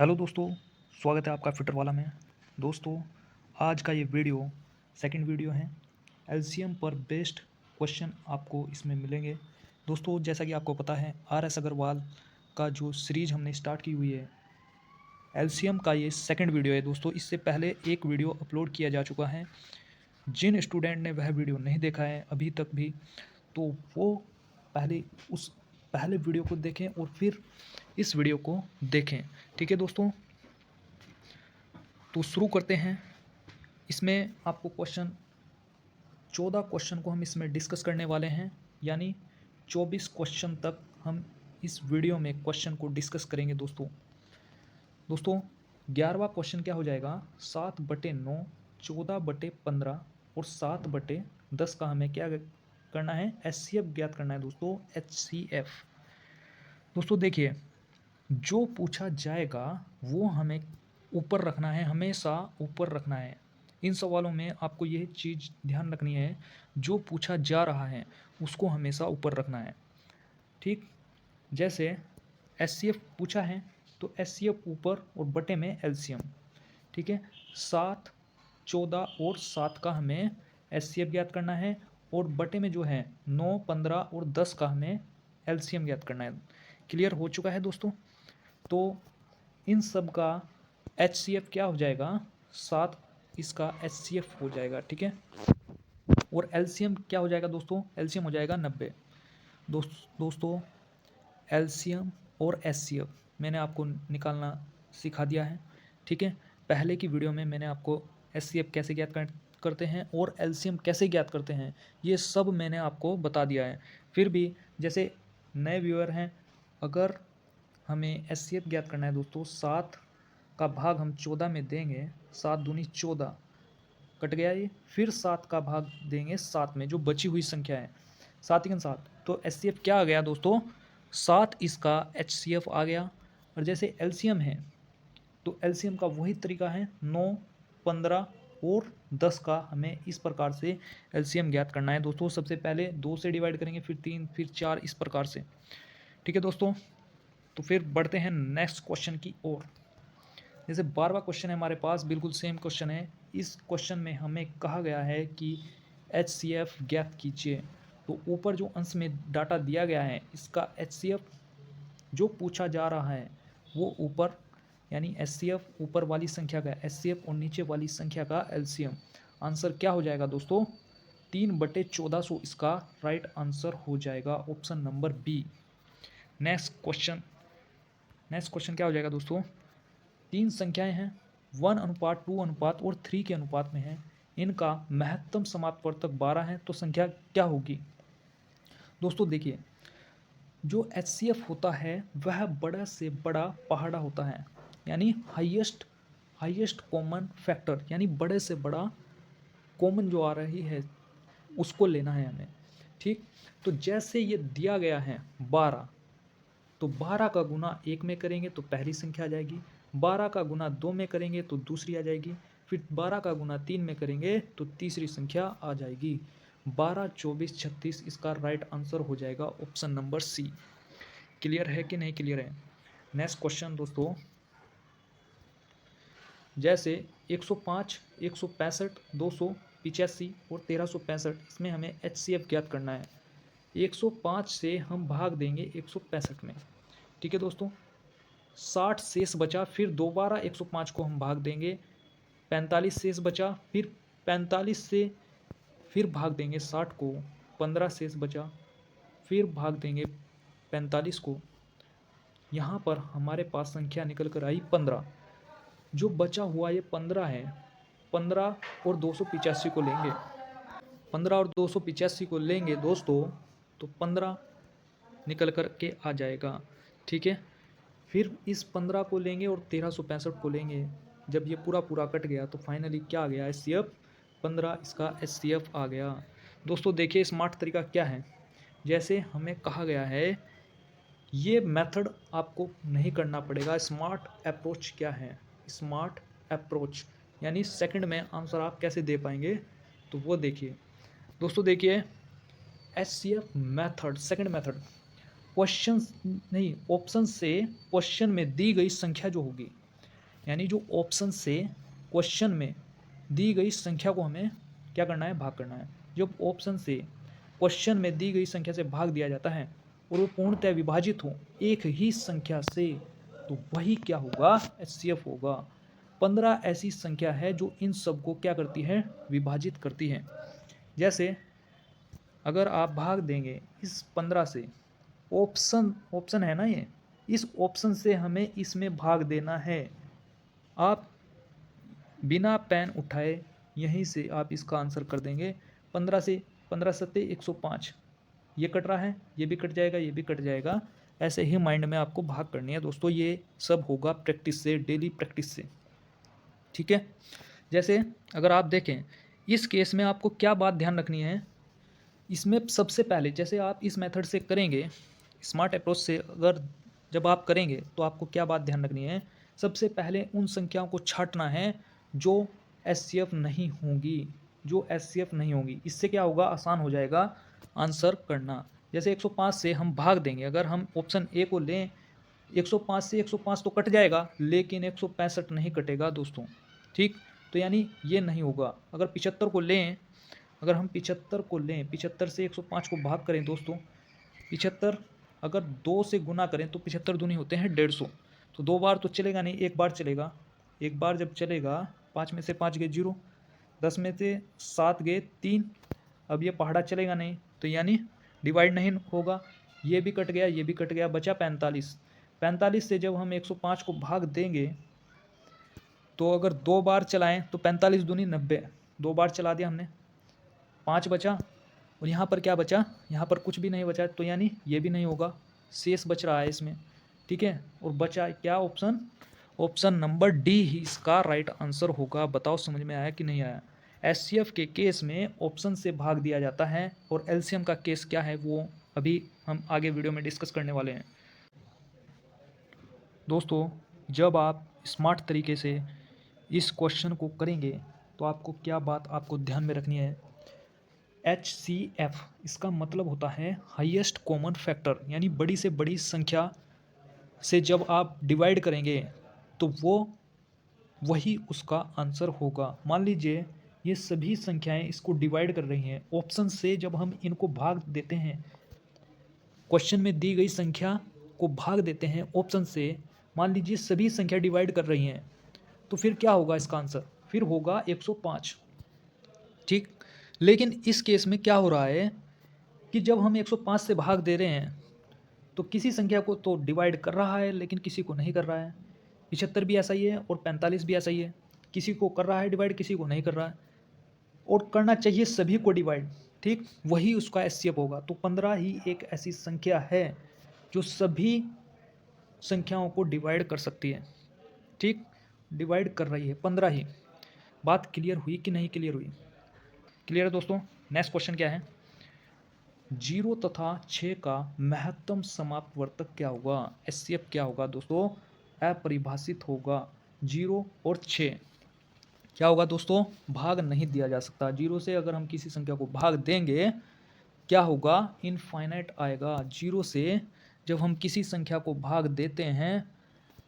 Hello दोस्तों, स्वागत है आपका फिटर वाला में। दोस्तों, आज का ये वीडियो सेकंड वीडियो है। एलसीएम पर बेस्ड क्वेश्चन आपको इसमें मिलेंगे। दोस्तों, जैसा कि आपको पता है, आर एस अग्रवाल का जो सीरीज हमने स्टार्ट की हुई है, एलसीएम का ये सेकंड वीडियो है। दोस्तों, इससे पहले एक वीडियो अपलोड किया जा चुका है। जिन स्टूडेंट ने वह वीडियो नहीं देखा है अभी तक भी, तो वो पहले उस पहले वीडियो को देखें और फिर इस वीडियो को देखें। ठीक है दोस्तों, तो शुरू करते हैं। इसमें आपको 14 क्वेश्चन को हम इसमें डिस्कस करने वाले हैं, यानी 24 क्वेश्चन तक हम इस वीडियो में क्वेश्चन को डिस्कस करेंगे। दोस्तों 11वां क्वेश्चन क्या हो जाएगा, 7/9, 14/15 और 7/10 का हमें क्या करना है, एचसीएफ ज्ञात करना है। दोस्तों एचसीएफ, दोस्तों देखिए, जो पूछा जाएगा वो हमें ऊपर रखना है, हमेशा ऊपर रखना है। इन सवालों में आपको यह चीज़ ध्यान रखनी है, जो पूछा जा रहा है उसको हमेशा ऊपर रखना है। ठीक, जैसे एचसीएफ पूछा है तो एचसीएफ ऊपर और बटे में एलसीएम। ठीक है, 7, 14 और 7 का हमें एचसीएफ ज्ञात करना है, और बटे में जो है 9, 15 और 10 का हमें एलसीएम ज्ञात करना है। क्लियर हो चुका है दोस्तों? तो इन सब का एचसीएफ क्या हो जाएगा, 7 इसका एचसीएफ हो जाएगा। ठीक है, और एलसीएम क्या हो जाएगा दोस्तों, एलसीएम हो जाएगा 90। दोस्तों एलसीएम और एचसीएफ मैंने आपको निकालना सिखा दिया है। ठीक है, पहले की वीडियो में मैंने आपको एचसीएफ कैसे ज्ञात करते हैं और एलसीएम कैसे ज्ञात करते हैं, ये सब मैंने आपको बता दिया है। फिर भी जैसे नए व्यूअर हैं, अगर हमें एचसीएफ ज्ञात करना है दोस्तों, 7 का भाग हम 14 में देंगे, 7 दूनी 14 कट गया ये, फिर 7 का भाग देंगे 7 में, जो बची हुई संख्या है 7 × 7, तो एचसीएफ क्या आ गया दोस्तों, 7 इसका एचसीएफ आ गया। और जैसे एलसीएम है तो एलसीएम का वही तरीका है, 9, 15 और 10 का हमें इस प्रकार से एलसीएम ज्ञात करना है। दोस्तों सबसे पहले 2 से डिवाइड करेंगे, फिर 3, फिर 4, इस प्रकार से। ठीक है दोस्तों, तो फिर बढ़ते हैं नेक्स्ट क्वेश्चन की ओर। जैसे 12वां क्वेश्चन है हमारे पास, बिल्कुल सेम क्वेश्चन है। इस क्वेश्चन में हमें कहा गया है कि एचसीएफ ज्ञात कीजिए। तो ऊपर जो अंश में डाटा दिया गया है, इसका एचसीएफ जो पूछा जा रहा है वो ऊपर, यानी एचसीएफ ऊपर वाली संख्या का एचसीएफ और नीचे वाली संख्या का एलसीएम। आंसर क्या हो जाएगा दोस्तों, 3/1400 इसका राइट आंसर हो जाएगा, option number B. Next question क्या हो जाएगा दोस्तों, 3 संख्याएं हैं, 1:2 अनुपात और 3 के अनुपात में है, इनका महत्तम समापवर्तक 12 है, तो संख्या क्या होगी। दोस्तों देखिए, जो एचसीएफ होता है वह बड़ा से बड़ा पहाड़ा होता है, यानी हाईएस्ट कॉमन फैक्टर, यानी बड़े से बड़ा कॉमन जो आ रही है उसको लेना है हमें। ठीक, तो जैसे ये दिया गया है 12, तो 12 का गुना 1 में करेंगे तो पहली संख्या आ जाएगी, 12 का गुना 2 में करेंगे तो दूसरी आ जाएगी, फिर 12 का गुना 3 में करेंगे तो तीसरी संख्या आ जाएगी। 12, 24, 36 इसका राइट आंसर हो जाएगा, ऑप्शन नंबर सी। क्लियर है कि नहीं क्लियर है? नेक्स्ट क्वेश्चन दोस्तों, जैसे 105, 165, 285 और 1365, इसमें हमें एचसीएफ ज्ञात करना है। 105 से हम भाग देंगे 165 में। ठीक है दोस्तों, 60 शेष बचा, फिर दोबारा 105 को हम भाग देंगे, 45 शेष बचा, फिर 45 से फिर भाग देंगे 60 को, 15 शेष बचा, फिर भाग देंगे 45 को। यहाँ पर हमारे पास संख्या निकल कर आई 15। जो बचा हुआ ये 15 है, 15 और 285 को लेंगे, 15 और 285 को लेंगे दोस्तों, तो 15 निकल कर के आ जाएगा। ठीक है, फिर इस 15 को लेंगे और 1365 को लेंगे, जब ये पूरा पूरा कट गया तो फाइनली क्या आ गया, एचसीएफ 15 इसका एचसीएफ आ गया। दोस्तों देखिए स्मार्ट तरीका क्या है, जैसे हमें कहा गया है ये मेथड आपको नहीं करना पड़ेगा। स्मार्ट अप्रोच क्या है, स्मार्ट अप्रोच यानी सेकंड में आंसर आप कैसे दे पाएंगे, तो वो देखिए दोस्तों। देखिए HCF method, second method, question नहीं ऑप्शन से क्वेश्चन में दी गई संख्या जो होगी, यानी जो ऑप्शन से क्वेश्चन में दी गई संख्या को हमें क्या करना है, भाग करना है। जब ऑप्शन से क्वेश्चन में दी गई संख्या से भाग दिया जाता है और वो पूर्णतः विभाजित हो एक ही संख्या से, तो वही क्या होगा, एचसीएफ होगा। 15 ऐसी संख्या है जो इन सबको क्या करती है, विभाजित करती है। जैसे अगर आप भाग देंगे इस 15 से, ऑप्शन है ना ये, इस ऑप्शन से हमें इसमें भाग देना है। आप बिना पेन उठाए यहीं से आप इसका आंसर कर देंगे। 15 से 15 सत्ते 105, ये कट रहा है, ये भी कट जाएगा, ये भी कट जाएगा। ऐसे ही माइंड में आपको भाग करनी है दोस्तों। ये सब होगा प्रैक्टिस से, डेली प्रैक्टिस से, ठीक है। जैसे अगर आप देखें इस केस में आपको क्या बात ध्यान रखनी है, इसमें सबसे पहले जैसे आप इस मेथड से करेंगे, स्मार्ट अप्रोच से अगर जब आप करेंगे तो आपको क्या बात ध्यान रखनी है, सबसे पहले उन संख्याओं को छांटना है जो एचसीएफ नहीं होंगी, जो एचसीएफ नहीं होंगी। इससे क्या होगा, आसान हो जाएगा आंसर करना। जैसे 105 से हम भाग देंगे, अगर हम ऑप्शन ए को लें, 105 से 105 तो कट जाएगा, लेकिन 165 नहीं कटेगा दोस्तों, ठीक। तो यानी ये नहीं होगा। अगर 75 को लें, अगर हम 75 को लें, 75 से 105 को भाग करें दोस्तों, 75 अगर 2 से गुना करें तो 75 दूनी होते हैं 150। तो 2 बार तो चलेगा नहीं, एक बार चलेगा। एक बार जब चलेगा, 5 में से 5 गए 0, 10 में से 7 गए 3, अब ये पहाड़ा चलेगा नहीं, तो यानी डिवाइड नहीं होगा। ये भी कट गया, ये भी कट गया, बचा 45। 45 से जब हम 105 को भाग देंगे तो अगर 2 बार चलाएं तो 45 दूनी 90, 2 बार चला दिया हमने, 5 बचा। और यहाँ पर क्या बचा, यहाँ पर कुछ भी नहीं बचा, तो यानी ये भी नहीं होगा, शेष बच रहा है इसमें, ठीक है। और बचा क्या ऑप्शन, ऑप्शन नंबर डी ही इसका राइट आंसर होगा। बताओ समझ में आया कि नहीं आया। एचसीएफ के केस में ऑप्शन से भाग दिया जाता है, और एलसीएम का केस क्या है वो अभी हम आगे वीडियो में डिस्कस करने वाले हैं। दोस्तों जब आप स्मार्ट तरीके से इस क्वेश्चन को करेंगे तो आपको क्या बात आपको ध्यान में रखनी है, HCF इसका मतलब होता है हाईएस्ट कॉमन फैक्टर, यानी बड़ी से बड़ी संख्या से जब आप डिवाइड करेंगे तो वो वही उसका आंसर होगा। मान लीजिए ये सभी संख्याएं इसको डिवाइड कर रही हैं, ऑप्शन से जब हम इनको भाग देते हैं, क्वेश्चन में दी गई संख्या को भाग देते हैं ऑप्शन से, मान लीजिए सभी संख्या डिवाइड कर रही हैं, तो फिर क्या होगा इसका आंसर, फिर होगा 105, ठीक। लेकिन इस केस में क्या हो रहा है कि जब हम 105 से भाग दे रहे हैं तो किसी संख्या को तो डिवाइड कर रहा है लेकिन किसी को नहीं कर रहा है। 75 भी ऐसा ही है और 45 भी ऐसा ही है, किसी को कर रहा है डिवाइड, किसी को नहीं कर रहा है, और करना चाहिए सभी को डिवाइड, ठीक। वही उसका एचसीएफ होगा। तो 15 ही एक ऐसी संख्या है जो सभी संख्याओं को डिवाइड कर सकती है, ठीक। डिवाइड कर रही है 15 ही। बात क्लियर हुई कि नहीं क्लियर हुई, क्लियर है दोस्तों। नेक्स्ट क्वेश्चन क्या है, 0 तथा 6 का महत्तम समाप्त वर्तक क्या होगा, एचसीएफ क्या होगा दोस्तों, अपरिभाषित होगा। 0 और 6 क्या होगा दोस्तों, भाग नहीं दिया जा सकता। 0 से अगर हम किसी संख्या को भाग देंगे क्या होगा, इनफाइनाइट आएगा। 0 से जब हम किसी संख्या को भाग देते हैं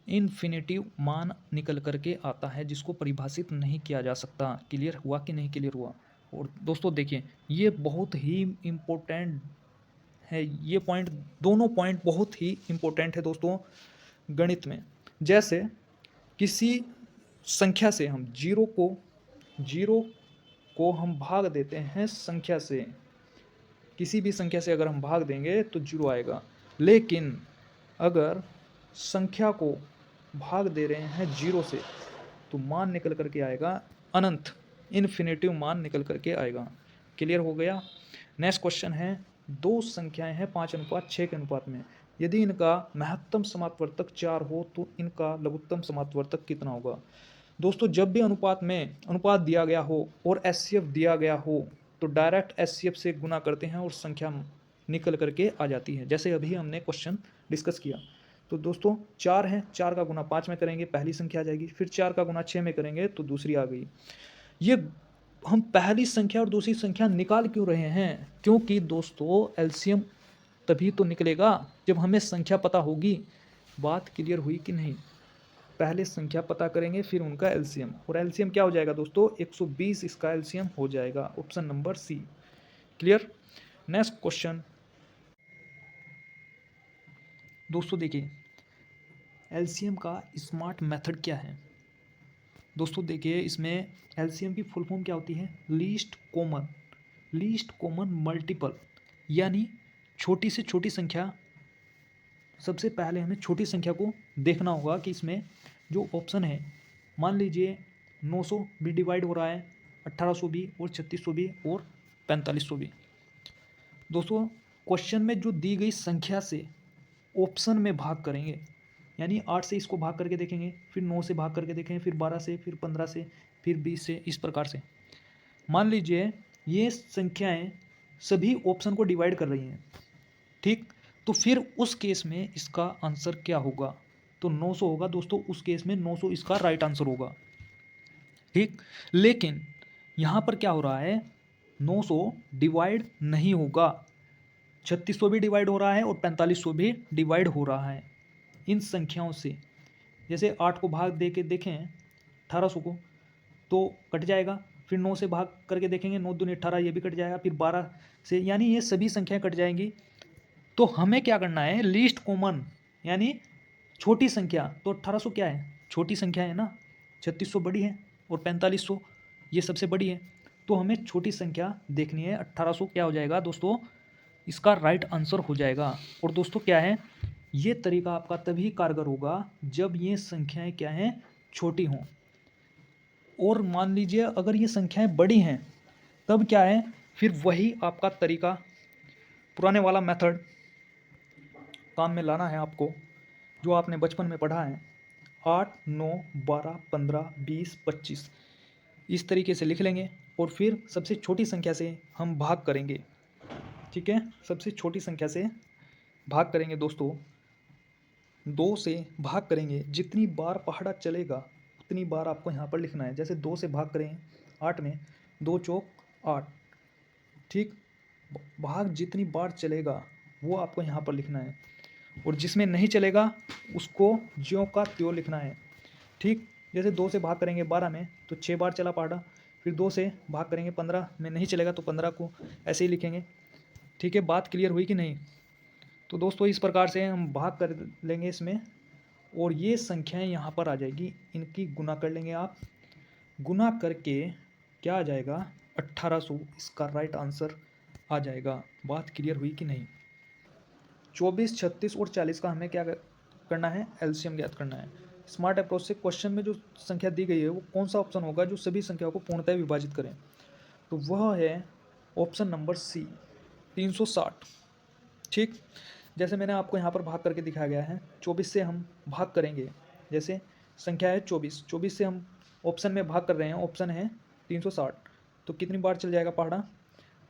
इन्फिनिटिव मान निकल करके आता है, जिसको परिभाषित नहीं किया जा सकता। क्लियर हुआ कि नहीं क्लियर हुआ। और दोस्तों देखिए ये बहुत ही इम्पोर्टेंट है, ये पॉइंट, दोनों पॉइंट बहुत ही इम्पोर्टेंट है दोस्तों गणित में। जैसे किसी संख्या से हम जीरो को हम भाग देते हैं संख्या से, किसी भी संख्या से अगर हम भाग देंगे तो 0 आएगा, लेकिन अगर संख्या को भाग दे रहे हैं 0 से तो मान निकल करके आएगा अनंत, इन्फिनेटिव मान निकल करके आएगा। क्लियर हो गया। नेक्स्ट क्वेश्चन है, दो संख्याएं हैं 5:6 के अनुपात में, यदि इनका महत्तम समापवर्तक 4 हो तो इनका लघुत्तम समापवर्तक कितना होगा। दोस्तों जब भी अनुपात में अनुपात दिया गया हो और एचसीएफ दिया गया हो तो डायरेक्ट एचसीएफ से गुना करते हैं और संख्या निकल करके आ जाती है, जैसे अभी हमने क्वेश्चन डिस्कस किया। तो दोस्तों 4 है, 4 का गुना 5 में करेंगे पहली संख्या आ जाएगी, फिर 4 का गुना 6 में करेंगे तो दूसरी आ गई। ये हम पहली संख्या और दूसरी संख्या निकाल क्यों रहे हैं, क्योंकि दोस्तों एलसीएम तभी तो निकलेगा जब हमें संख्या पता होगी। बात क्लियर हुई कि नहीं। पहले संख्या पता करेंगे, फिर उनका एलसीएम, और एलसीएम क्या हो जाएगा दोस्तों, 120 इसका एलसीएम हो जाएगा, option number C. Clear. Next question दोस्तों देखिए, एलसीएम का स्मार्ट मेथड क्या है। दोस्तों देखिए, इसमें एलसीएम की फुल फॉर्म क्या होती है, लीस्ट कॉमन मल्टीपल, यानी छोटी से छोटी संख्या। सबसे पहले हमें छोटी संख्या को देखना होगा कि इसमें जो ऑप्शन है, मान लीजिए 900 भी डिवाइड हो रहा है, 1800 भी, और 3600 भी, और 4500 भी। दोस्तों क्वेश्चन में जो दी गई संख्या से ऑप्शन में भाग करेंगे, यानी 8 से इसको भाग करके देखेंगे, फिर 9 से भाग करके देखेंगे, फिर 12 से, फिर 15 से, फिर 20 से, इस प्रकार से। मान लीजिए ये संख्याएं सभी ऑप्शन को डिवाइड कर रही हैं, ठीक, तो फिर उस केस में इसका आंसर क्या होगा, तो 900 होगा दोस्तों। उस केस में 900 इसका राइट आंसर होगा, ठीक। लेकिन यहाँ पर क्या हो रहा है, 900 डिवाइड नहीं होगा, 3600 भी डिवाइड हो रहा है और 4500 भी डिवाइड हो रहा है इन संख्याओं से। जैसे 8 को भाग दे के देखें 1800 को, तो कट जाएगा, फिर 9 से भाग करके देखेंगे, 9 दूनी 18, ये भी कट जाएगा, फिर 12 से, यानी ये सभी संख्याएं कट जाएंगी। तो हमें क्या करना है, लीस्ट कॉमन, यानी छोटी संख्या। तो 1800 क्या है, छोटी संख्या है ना, 3600 बड़ी है, और 4500 ये सबसे बड़ी है। तो हमें छोटी संख्या देखनी है, 1800 क्या हो जाएगा दोस्तों, इसका राइट आंसर हो जाएगा। और दोस्तों क्या है, ये तरीका आपका तभी कारगर होगा जब ये संख्याएं क्या हैं, छोटी हों। और मान लीजिए अगर ये संख्याएं बड़ी हैं, तब क्या है, फिर वही आपका तरीका, पुराने वाला मेथड काम में लाना है आपको, जो आपने बचपन में पढ़ा है। 8, 9, 12, 15, 20, 25 इस तरीके से लिख लेंगे, और फिर सबसे छोटी संख्या से हम भाग करेंगे, ठीक है। सबसे छोटी संख्या से भाग करेंगे दोस्तों, 2 से भाग करेंगे। जितनी बार पहाड़ा चलेगा उतनी बार आपको यहाँ पर लिखना है। जैसे 2 से भाग करें 8 में, 2 चौक 8, ठीक। भाग जितनी बार चलेगा वो आपको यहाँ पर लिखना है, और जिसमें नहीं चलेगा उसको ज्यों का त्यों लिखना है, ठीक। जैसे 2 से भाग करेंगे 12 में, तो 6 बार चला पहाड़ा, फिर 2 से भाग करेंगे 15 में, नहीं चलेगा तो 15 को ऐसे ही लिखेंगे, ठीक है। बात क्लियर हुई कि नहीं। तो दोस्तों इस प्रकार से हम भाग कर लेंगे इसमें, और ये संख्याएं यहाँ पर आ जाएगी, इनकी गुना कर लेंगे आप, गुना करके क्या आ जाएगा, 1800 इसका राइट आंसर आ जाएगा। बात क्लियर हुई कि नहीं। 24, 36 और 40 का हमें क्या करना है, एलसीएम ज्ञात करना है। स्मार्ट अप्रोच से क्वेश्चन में जो संख्या दी गई है वो कौन सा ऑप्शन होगा जो सभी संख्याओं को पूर्णतः विभाजित करें, तो वह है ऑप्शन नंबर सी, 360, ठीक। जैसे मैंने आपको यहाँ पर भाग करके दिखाया गया है, 24 से हम भाग करेंगे। जैसे संख्या है 24, 24 से हम ऑप्शन में भाग कर रहे हैं, ऑप्शन है 360, तो कितनी बार चल जाएगा पहाड़ा,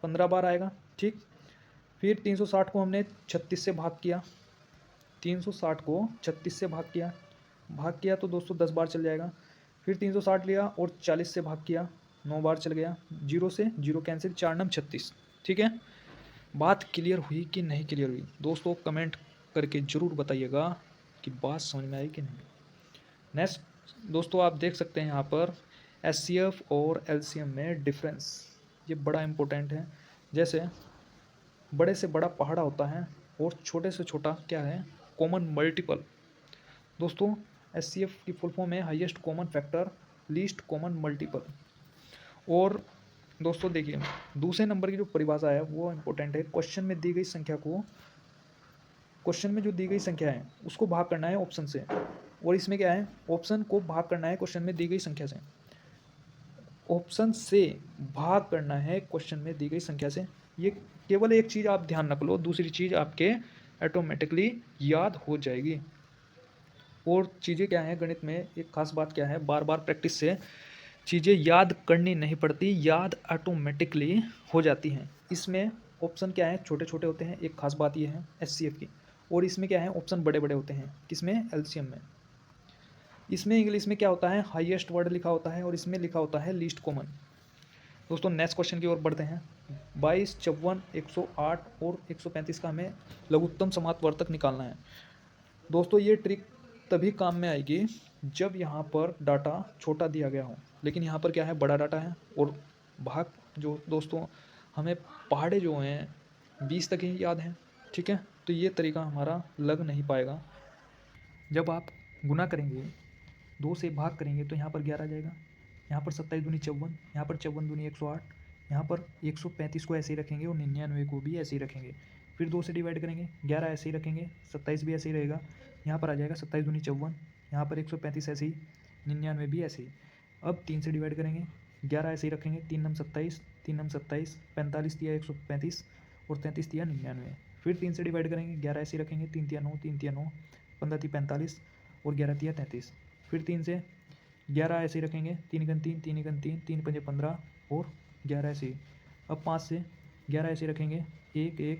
15 बार आएगा, ठीक। फिर 360 को हमने 36 से भाग किया, 360 को 36 से भाग किया तो दोस्तों 10 बार चल जाएगा। फिर 360 लिया और 40 से भाग किया, 9 बार चल गया, 0 से 0 कैंसिल, 4 9 36, ठीक है। बात क्लियर हुई कि नहीं क्लियर हुई दोस्तों, कमेंट करके ज़रूर बताइएगा कि बात समझ में आई कि नहीं। नेक्स्ट दोस्तों आप देख सकते हैं यहाँ पर एचसीएफ और एलसीएम में डिफरेंस, ये बड़ा इम्पोर्टेंट है। जैसे बड़े से बड़ा पहाड़ा होता है और छोटे से छोटा क्या है, कॉमन मल्टीपल। दोस्तों एचसीएफ की फुल फॉर्म है highest common factor, least common multiple. और दोस्तों देखिए दूसरे नंबर की जो परिभाषा है वो इम्पोर्टेंट है। क्वेश्चन में दी गई संख्या को, क्वेश्चन में जो दी गई संख्या है उसको भाग करना है ऑप्शन से, और इसमें क्या है, ऑप्शन को भाग करना है क्वेश्चन में दी गई संख्या से, ऑप्शन से भाग करना है क्वेश्चन में दी गई संख्या से। ये केवल एक चीज़ आप ध्यान रख लो, दूसरी चीज़ आपके ऑटोमेटिकली याद हो जाएगी। और चीज़ें क्या हैं गणित में, एक खास बात क्या है, बार बार प्रैक्टिस से चीज़ें याद करनी नहीं पड़ती, याद ऑटोमेटिकली हो जाती हैं। इसमें ऑप्शन क्या है, छोटे छोटे होते हैं, एक खास बात ये है एचसीएफ की। और इसमें क्या है, ऑप्शन बड़े बड़े होते हैं, किसमें, एलसीएम में। इसमें इंग्लिश में क्या होता है, हाईएस्ट वर्ड लिखा होता है, और इसमें लिखा होता है लीस्ट कॉमन। दोस्तों नेक्स्ट क्वेश्चन की ओर बढ़ते हैं। 22, 54, 108 और 135 का हमें लघुत्तम समात्वर्तक निकालना है। दोस्तों ये ट्रिक तभी काम में आएगी जब यहाँ पर डाटा छोटा दिया गया हो, लेकिन यहाँ पर क्या है, बड़ा डाटा है और भाग जो दोस्तों हमें पहाड़े जो हैं 20 तक ही याद हैं, ठीक है। तो ये तरीका हमारा लग नहीं पाएगा। जब आप गुना करेंगे, 2 से भाग करेंगे तो यहाँ पर 11 आ जाएगा, यहाँ पर 27 दूनी 54, यहाँ पर 54 दूनी 108, यहाँ पर 135 को ऐसे ही रखेंगे और 99 को भी ऐसे ही रखेंगे। फिर 2 से डिवाइड करेंगे, 11 ऐसे ही रखेंगे, 27 भी ऐसे ही रहेगा, यहाँ पर आ जाएगा 27 दूनी 54, यहाँ पर 135 ऐसे ही, 99 भी ऐसे ही। अब 3 से डिवाइड करेंगे, 11 ऐसे ही रखेंगे, 3 नम 27, 3 नम 27, 45 दिया 135 और 33 दिया 99। फिर 3 से डिवाइड करेंगे, 11 ऐसे ही रखेंगे, 3 तिया 9, 3 तिया 9, 15 ती 45 और 11 तिया 33। फिर 3 से 11 ऐसे ही रखेंगे, 3 गन 3, 3 गन 3, 3 पंजे 15 और 11 ऐसे ही। अब 5 से 11 ऐसे रखेंगे, 1 1,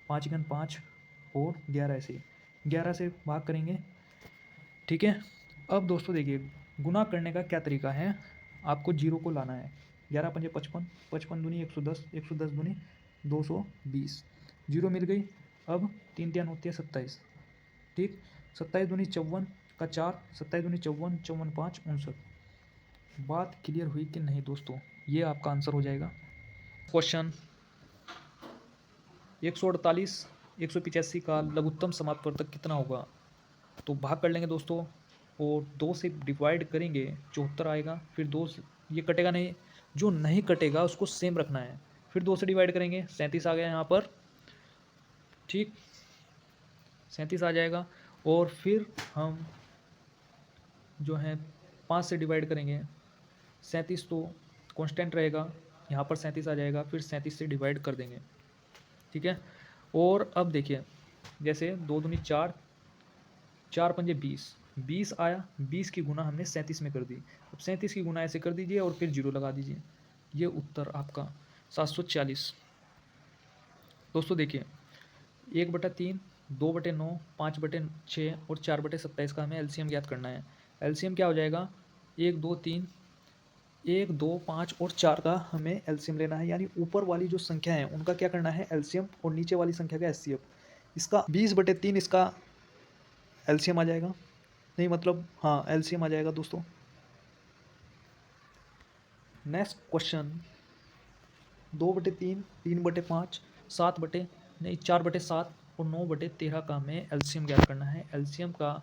5 गन 5 और 11 ऐसे ही। 11 से भाग करेंगे, ठीक है। अब दोस्तों देखिए, गुना करने का क्या तरीका है, आपको जीरो को लाना है। 11 पंजे 55, 55 दूनी 110, 110 दूनी 220, जीरो मिल गई। अब 3 तिया 9 तिया 27, ठीक। 27 दूनी 54 का 4, 27 दूनी 54, 54 5 59। बात क्लियर हुई कि नहीं दोस्तों? ये आपका आंसर हो जाएगा। क्वेश्चन 148 185 का लघुत्तम समापवर्तक कितना होगा? तो भाग कर लेंगे दोस्तों और 2 से डिवाइड करेंगे, 74 आएगा। फिर 2 से ये कटेगा नहीं, जो नहीं कटेगा उसको सेम रखना है। फिर 2 से डिवाइड करेंगे, 37 आ गया यहाँ पर, ठीक, 37 आ जाएगा। और फिर हम जो है 5 से डिवाइड करेंगे, 37 तो कांस्टेंट रहेगा, यहाँ पर 37 आ जाएगा। फिर 37 से डिवाइड कर देंगे, ठीक है। और अब देखिए, जैसे 2 दूनी 4, 4 पंजे 20, 20 आया, 20 की गुना हमने 37 में कर दी। अब 37 की गुना ऐसे कर दीजिए और फिर जीरो लगा दीजिए। ये उत्तर आपका 740। दोस्तों देखिए, 1/3, 2/9, 5/6 और 4/27 का हमें एलसीएम ज्ञात करना है। एलसीएम क्या हो जाएगा, 1 2 3, 1 2 5 और 4 का हमें एलसीएम लेना है। यानी ऊपर वाली जो संख्या है उनका क्या करना है, एलसीएम, और नीचे वाली संख्या का एचसीएफ। इसका 20/3 इसका एलसीएम आ जाएगा, नहीं मतलब हाँ एलसीएम आ जाएगा दोस्तों। नेक्स्ट क्वेश्चन 2/3, 3/5, 4/7 और 9/13 का हमें एलसीएम ज्ञात करना है। एलसीएम का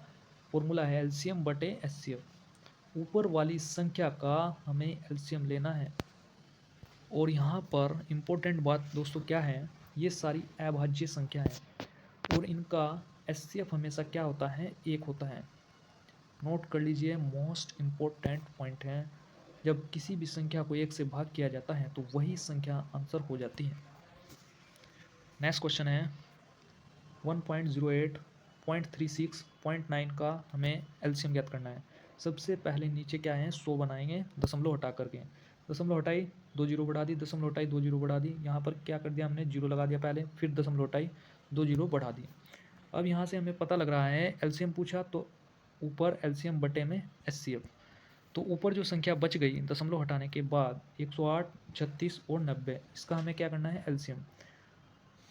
फॉर्मूला है एलसीएम बटे एचसीएफ। ऊपर वाली संख्या का हमें एलसीएम लेना है। और यहाँ पर इम्पोर्टेंट बात दोस्तों क्या है, ये सारी अभाज्य संख्या है और इनका एचसीएफ हमेशा क्या होता है, 1 होता है। नोट कर लीजिए, मोस्ट इम्पोर्टेंट पॉइंट है। जब किसी भी संख्या को 1 से भाग किया जाता है तो वही संख्या आंसर हो जाती है। नेक्स्ट क्वेश्चन है 1.08, 0.36, 0.9 का हमें एलसीएम ज्ञात करना है। सबसे पहले नीचे क्या है, 100 बनाएंगे दशमलव हटा करके। दशमलव हटाई, 2 जीरो बढ़ा दी, दशमलव हटाई, 2 जीरो बढ़ा दी। यहाँ पर क्या कर दिया हमने, जीरो लगा दिया पहले, फिर दशमलव हटाई, 2 जीरो बढ़ा दी। अब यहाँ से हमें पता लग रहा है, एलसीएम पूछा तो ऊपर एलसीएम बटे में एचसीएफ। तो ऊपर जो संख्या बच गई दशमलव हटाने के बाद 108, 36 और 90, इसका हमें क्या करना है, एलसीएम।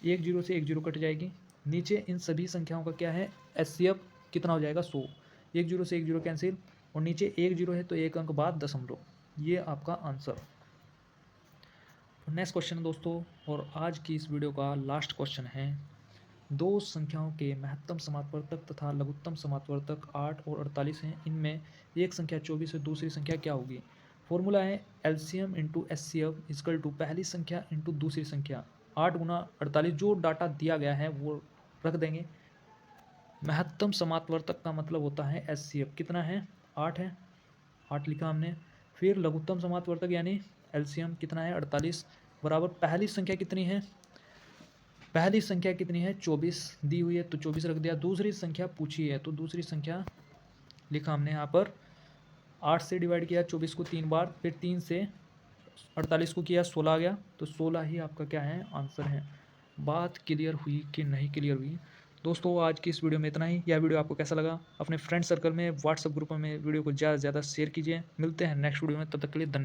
1 जीरो से 1 जीरो कट जाएगी। नीचे इन सभी संख्याओं का क्या है, एचसीएफ कितना हो जाएगा, 100। 1 जीरो से 1 जीरो कैंसिल और नीचे 1 जीरो है तो 1 अंक बाद दशमलव। ये आपका आंसर। नेक्स्ट क्वेश्चन दोस्तों, और आज की इस वीडियो का लास्ट क्वेश्चन है, दो संख्याओं के महत्तम समापवर्तक तथा लघुत्तम समापवर्तक 8 और 48 हैं। इनमें एक संख्या 24 है, दूसरी संख्या क्या होगी? फॉर्मूला है LCM into HCF is equal to पहली संख्या इंटू दूसरी संख्या। 8 गुना 48 जो डाटा दिया गया है वो रख देंगे। महत्तम समापवर्तक का मतलब होता है एचसीएफ, कितना है, 8 है, 8 लिखा हमने। फिर लघुत्तम समापवर्तक यानी एलसीएम कितना है, 48 बराबर पहली संख्या कितनी है, पहली संख्या कितनी है, 24 दी हुई है तो 24 रख दिया। दूसरी संख्या पूछी है तो दूसरी संख्या लिखा हमने यहाँ पर, 8 से डिवाइड किया 24 को 3 बार, फिर 3 से 48 को किया 16 आ गया, तो 16 ही आपका क्या है, आंसर है। बात क्लियर हुई कि नहीं क्लियर हुई? दोस्तों आज की इस वीडियो में इतना ही। यह वीडियो आपको कैसा लगा, अपने फ्रेंड सर्कल में, व्हाट्सएप ग्रुप में वीडियो को ज़्यादा से ज़्यादा शेयर कीजिए। मिलते हैं नेक्स्ट वीडियो में, तब तक के लिए धन्यवाद।